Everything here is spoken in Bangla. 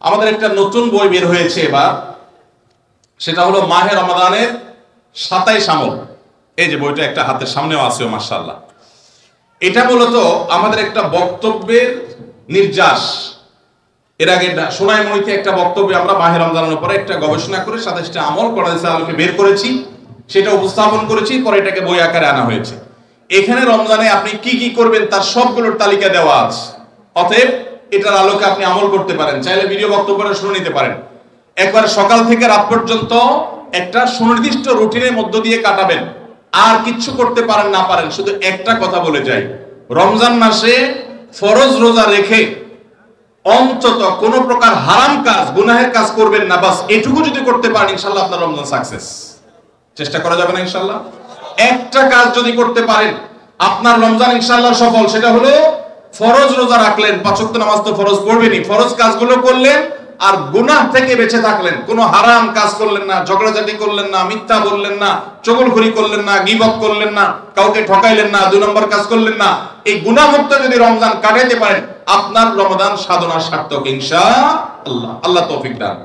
আমাদের একটা নতুন বই বের হয়েছে এবার, সেটা হলো মাহে রমাদানের 27 আমল। এই যে বইটা একটা হাতের সামনেও আছে, মাশাআল্লাহ। এটা মূলত আমাদের একটা বক্তব্যের নির্যাস। এর আগে সোনাইমণিতে একটা বক্তব্যে আমরা মাহে রমজানের উপরে একটা গবেষণা করে 27টা আমল কোরআন আলোকে বের করেছি, সেটা উপস্থাপন করেছি, পরে এটাকে বই আকারে আনা হয়েছে। এখানে রমজানে আপনি কি কি করবেন তার সবগুলোর তালিকা দেওয়া আছে। অতএব এটার আলোকে আপনি আমল করতে পারেন, চাইলে ভিডিও বক্তব্যটা শুনে নিতে পারেন। একবার সকাল থেকে রাত পর্যন্ত একটা সুনির্দিষ্ট রুটিনের মধ্য দিয়ে কাটাবেন, আর কিচ্ছু করতে পারেন না পারেন, শুধু একটা কথা বলে যাই, রমজান মাসে ফরজ রোজা রেখে অন্তত কোন প্রকার হারাম কাজ, গুনাহের কাজ করবেন না। বাস এটুকু যদি করতে পারেন, ইনশাআল্লাহ আপনার রমজান সাকসেস। চেষ্টা করা যাবে না ইনশাআল্লাহ? একটা কাজ যদি করতে পারেন, আপনার রমজান ইনশাআল্লাহ সফল। সেটা হলো ফরজ রোজা রাখলেন, 5 ওয়াক্ত নামাজ তো ফরজ পড়বেনই, ফরজ কাজগুলো করলেন, আর গুনাহ থেকে বেঁচে থাকলেন। কোনো হারাম কাজ করলেন না, ঝগড়াঝাটি করলেন না, মিথ্যা বললেন না, চগলখড়ি করলেন না, গীবত করলেন না, কাউকে ঠকাইলেন না, 2 নম্বর কাজ করলেন না। এই গুনাহমুক্ত যদি রমজান কাটাইতে পারেন, আপনার রমাদান সাধনা সার্থক ইনশাআল্লাহ। আল্লাহ তৌফিক দান।